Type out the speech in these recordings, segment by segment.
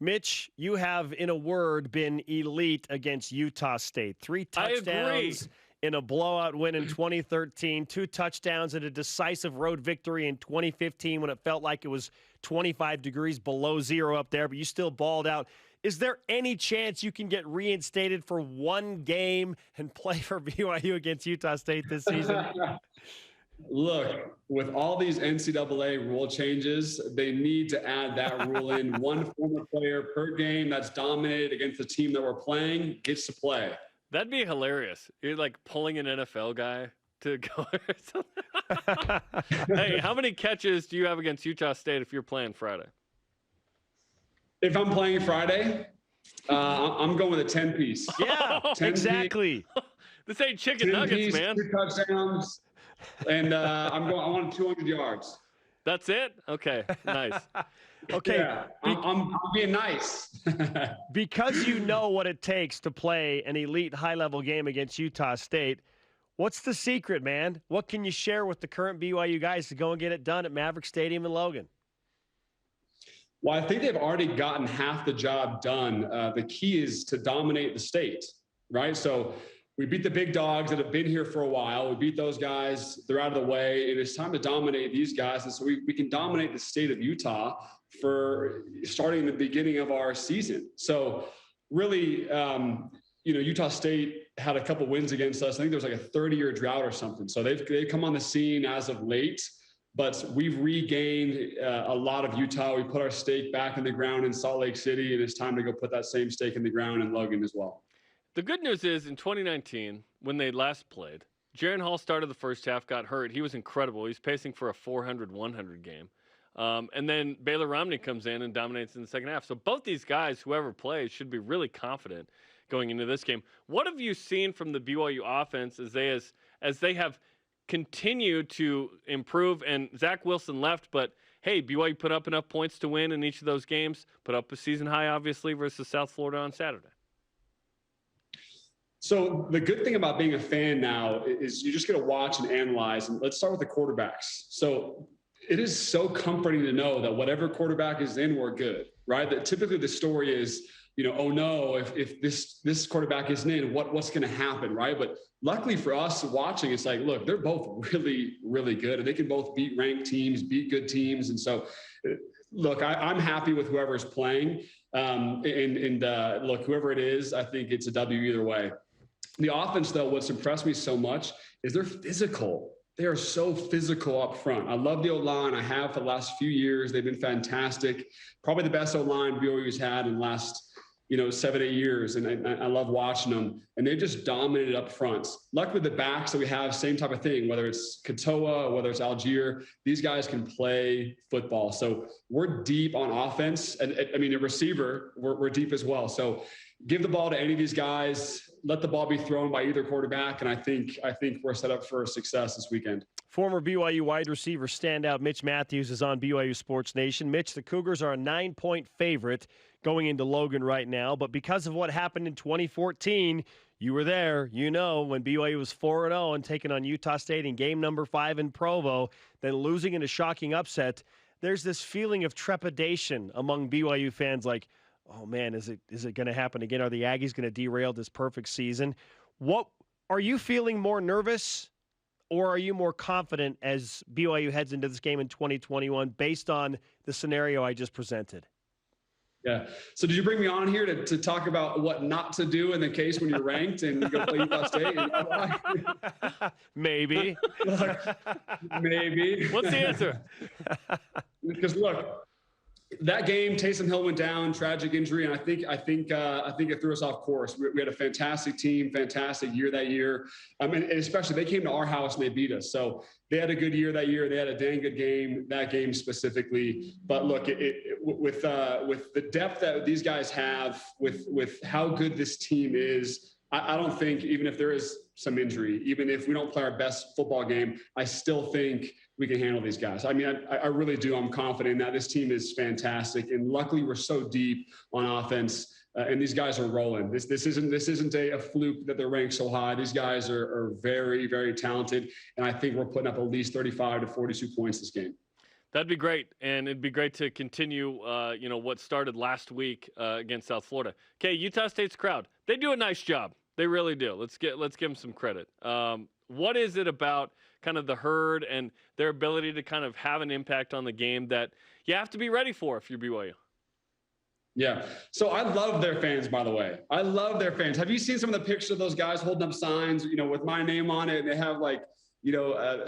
Mitch, you have, in a word, been elite against Utah State. 3 touchdowns in a blowout win in 2013, 2 touchdowns in a decisive road victory in 2015 when it felt like it was 25 degrees below zero up there, but you still balled out. Is there any chance you can get reinstated for one game and play for BYU against Utah State this season? Look, with all these NCAA rule changes, they need to add that rule in. One former player per game that's dominated against the team that we're playing gets to play. That'd be hilarious. You're like pulling an NFL guy to go or something. Hey, how many catches do you have against Utah State if you're playing Friday? If I'm playing Friday, I'm going with a 10-piece. Yeah, 10 exactly. This ain't chicken nuggets, man. 2 touchdowns. And I want 200 yards. That's it? Okay, nice. Okay. Yeah, I'm being nice. Because you know what it takes to play an elite high-level game against Utah State, what's the secret, man? What can you share with the current BYU guys to go and get it done at Maverick Stadium in Logan? Well, I think they've already gotten half the job done. The key is to dominate the state, right? So we beat the big dogs that have been here for a while. We beat those guys. They're out of the way. And it's time to dominate these guys. And so we can dominate the state of Utah for starting the beginning of our season. So really, Utah State had a couple wins against us. I think there was like a 30-year drought or something. So they've come on the scene as of late. But we've regained a lot of Utah. We put our stake back in the ground in Salt Lake City, and it's time to go put that same stake in the ground in Logan as well. The good news is in 2019, when they last played, Jaron Hall started the first half, got hurt. He was incredible. He's pacing for a 400-100 game. And then Baylor Romney comes in and dominates in the second half. So both these guys, whoever plays, should be really confident going into this game. What have you seen from the BYU offense as they have continued to improve? And Zach Wilson left, but hey, BYU put up enough points to win in each of those games, put up a season high, obviously, versus South Florida on Saturday. So the good thing about being a fan now is you just get to watch and analyze. And let's start with the quarterbacks. So it is so comforting to know that whatever quarterback is in, we're good, right? That typically the story is, oh no, if this quarterback isn't in, what's going to happen, right? But luckily for us watching, it's like, look, they're both really, really good, and they can both beat ranked teams, beat good teams. And so, look, I'm happy with whoever's playing. Look, whoever it is, I think it's a W either way. The offense, though, what's impressed me so much is they're physical. They are so physical up front. I love the O-line. I have for the last few years. They've been fantastic. Probably the best O-line BYU's had in the last 7-8 years. And I love watching them. And they've just dominated up front. Luckily, the backs that we have, same type of thing, whether it's Katoa, whether it's Algier, these guys can play football. So we're deep on offense. And a receiver, we're deep as well. So give the ball to any of these guys, let the ball be thrown by either quarterback. And I think we're set up for success this weekend. Former BYU wide receiver standout Mitch Mathews is on BYU Sports Nation. Mitch, the Cougars are a 9-point favorite going into Logan right now. But because of what happened in 2014, you were there, when BYU was 4-0 and taking on Utah State in game number 5 in Provo, then losing in a shocking upset. There's this feeling of trepidation among BYU fans like, oh man, is it going to happen again? Are the Aggies going to derail this perfect season? What are you feeling more nervous, or are you more confident as BYU heads into this game in 2021 based on the scenario I just presented? Yeah. So did you bring me on here to talk about what not to do in the case when you're ranked and you go play Utah State? Maybe. Look, maybe. What's the answer? Because look, that game, Taysom Hill went down, tragic injury, and I think it threw us off course. We had a fantastic team, fantastic year that year. And especially they came to our house and they beat us. So they had a good year that year. They had a dang good game, that game specifically. But look, with the depth that these guys have, with how good this team is, I don't think, even if there is some injury, even if we don't play our best football game, I still think we can handle these guys. I really do. I'm confident that this team is fantastic. And luckily we're so deep on offense and these guys are rolling. This isn't a fluke that they're ranked so high. These guys are very, very talented. And I think we're putting up at least 35 to 42 points this game. That'd be great, and it'd be great to continue, what started last week against South Florida. Okay, Utah State's crowd, they do a nice job. They really do. Let's give them some credit. What is it about kind of the herd and their ability to kind of have an impact on the game that you have to be ready for if you're BYU? Yeah. So I love their fans, by the way. I love their fans. Have you seen some of the pictures of those guys holding up signs, with my name on it? And they have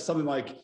something like,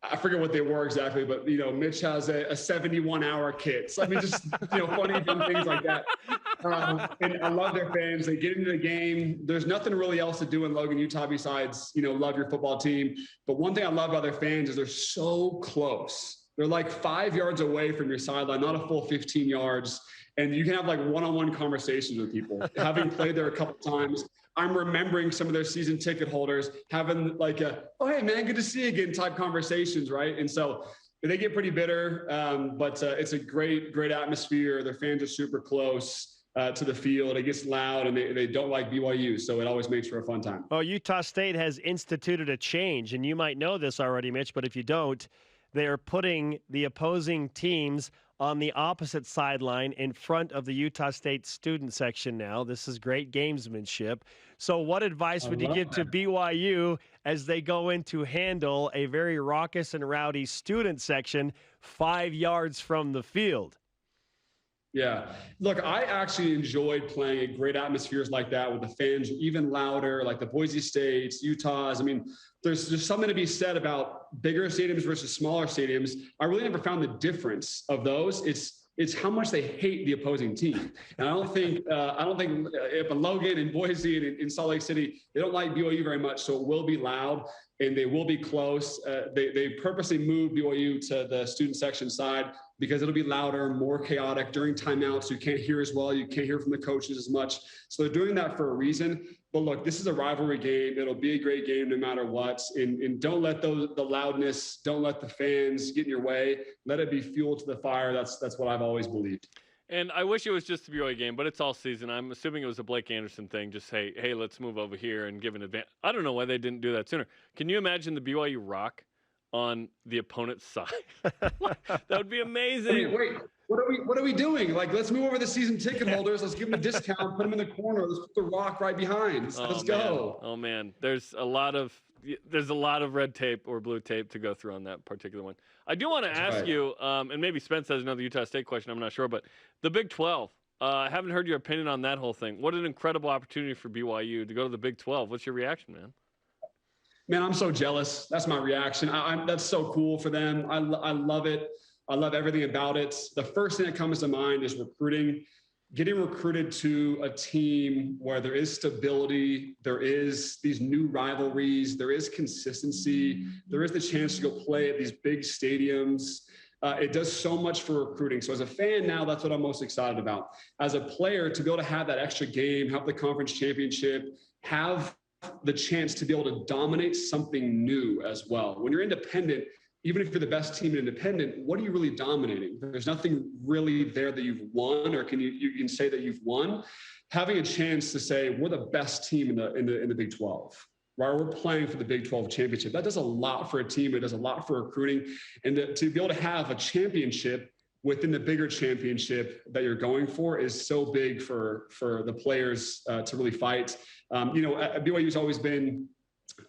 I forget what they were exactly, but Mitch has a 71-hour kit. So I mean, just funny things like that. And I love their fans. They get into the game. There's nothing really else to do in Logan, Utah besides love your football team. But one thing I love about their fans is they're so close. They're like 5 yards away from your sideline, not a full 15 yards. And you can have like one-on-one conversations with people. Having played there a couple times, I'm remembering some of their season ticket holders having like oh, hey, man, good to see you again type conversations, right? And so they get pretty bitter, but it's a great, great atmosphere. Their fans are super close to the field. It gets loud, and they don't like BYU, so it always makes for a fun time. Oh, Utah State has instituted a change, and you might know this already, Mitch, but if you don't, they are putting the opposing teams on the opposite sideline in front of the Utah State student section now. This is great gamesmanship. So what advice would you give to BYU as they go in to handle a very raucous and rowdy student section 5 yards from the field? Yeah. Look, I actually enjoyed playing at great atmospheres like that with the fans even louder, like the Boise States, Utahs. I mean, there's something to be said about bigger stadiums versus smaller stadiums. I really never found the difference of those. It's how much they hate the opposing team. And I don't think if Logan and Boise and in Salt Lake City, they don't like BYU very much. So it will be loud and they will be close. They purposely moved BYU to the student section side because it'll be louder, more chaotic during timeouts. You can't hear as well. You can't hear from the coaches as much. So they're doing that for a reason. But look, this is a rivalry game. It'll be a great game no matter what. And don't let the loudness, don't let the fans get in your way. Let it be fuel to the fire. That's what I've always believed. And I wish it was just the BYU game, but it's all season. I'm assuming it was a Blake Anderson thing. Just hey, let's move over here and give an advantage. I don't know why they didn't do that sooner. Can you imagine the BYU rock on the opponent's side? That would be amazing. I mean, wait, what are we doing? Like, let's move over the season ticket holders. Let's give them a discount. Put them in the corner. Let's put the rock right behind. Let's go. Oh man, there's a lot of red tape or blue tape to go through on that particular one. I do want to ask you, and maybe Spence has another Utah State question. I'm not sure, but the Big 12. I haven't heard your opinion on that whole thing. What an incredible opportunity for BYU to go to the Big 12. What's your reaction, man? Man, I'm so jealous. That's my reaction. That's so cool for them. I love it. I love everything about it. The first thing that comes to mind is recruiting. Getting recruited to a team where there is stability, there is these new rivalries, there is consistency, there is the chance to go play at these big stadiums. It does so much for recruiting. So as a fan now, that's what I'm most excited about. As a player, to be able to have that extra game, have the conference championship, have the chance to be able to dominate something new as well. When you're independent, even if you're the best team in independent, what are you really dominating? There's nothing really there that you've won, or you can say that you've won. Having a chance to say we're the best team in the Big 12, right? We're playing for the Big 12 championship. That does a lot for a team. It does a lot for recruiting, and to be able to have a championship within the bigger championship that you're going for is so big for the players to really fight. BYU's always been.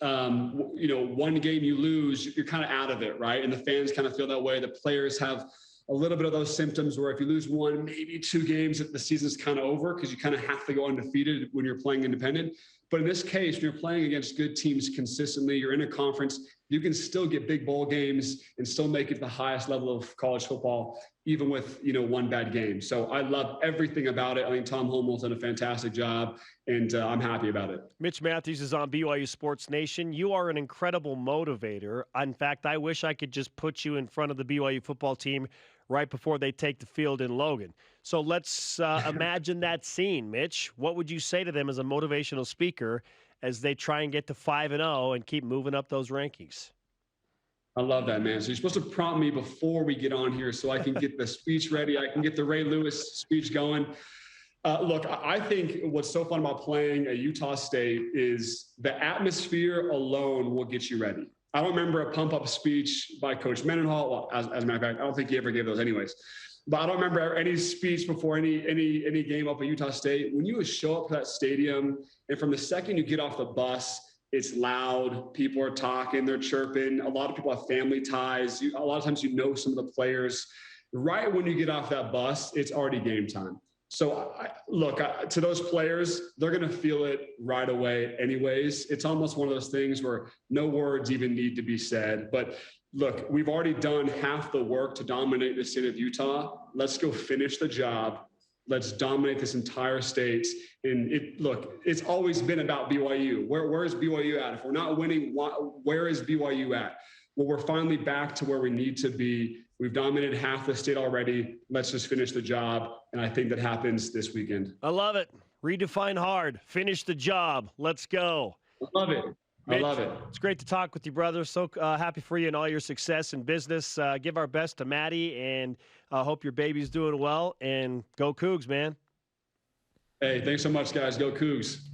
One game you lose, you're kind of out of it, right? And the fans kind of feel that way. The players have a little bit of those symptoms where if you lose one, maybe 2 games, the season's kind of over because you kind of have to go undefeated when you're playing independent. But in this case, when you're playing against good teams consistently, you're in a conference, you can still get big bowl games and still make it to the highest level of college football, even with, one bad game. So I love everything about it. I think Tom Holmoe's done a fantastic job, and I'm happy about it. Mitch Mathews is on BYU Sports Nation. You are an incredible motivator. In fact, I wish I could just put you in front of the BYU football team right before they take the field in Logan. So let's imagine that scene, Mitch. What would you say to them as a motivational speaker as they try and get to 5-0 and keep moving up those rankings? I love that, man. So you're supposed to prompt me before we get on here so I can get the speech ready. I can get the Ray Lewis speech going. Look, I think what's so fun about playing at Utah State is the atmosphere alone will get you ready. I don't remember a pump-up speech by Coach Mendenhall. Well, as a matter of fact, I don't think he ever gave those anyways. But I don't remember any speech before any game up at Utah State. When you show up to that stadium, and from the second you get off the bus, it's loud. People are talking, they're chirping. A lot of people have family ties. A lot of times you know some of the players. Right when you get off that bus, it's already game time. So, to those players, they're going to feel it right away anyways. It's almost one of those things where no words even need to be said. But look, we've already done half the work to dominate the state of Utah. Let's go finish the job. Let's dominate this entire state. And it's always been about BYU. Where is BYU at? If we're not winning, where is BYU at? Well, we're finally back to where we need to be. We've dominated half the state already. Let's just finish the job. And I think that happens this weekend. I love it. Redefine hard. Finish the job. Let's go. I love it. Mitch, I love it. It's great to talk with you, brother. So happy for you and all your success in business. Give our best to Maddie, and hope your baby's doing well. And go Cougs, man. Hey, thanks so much, guys. Go Cougs.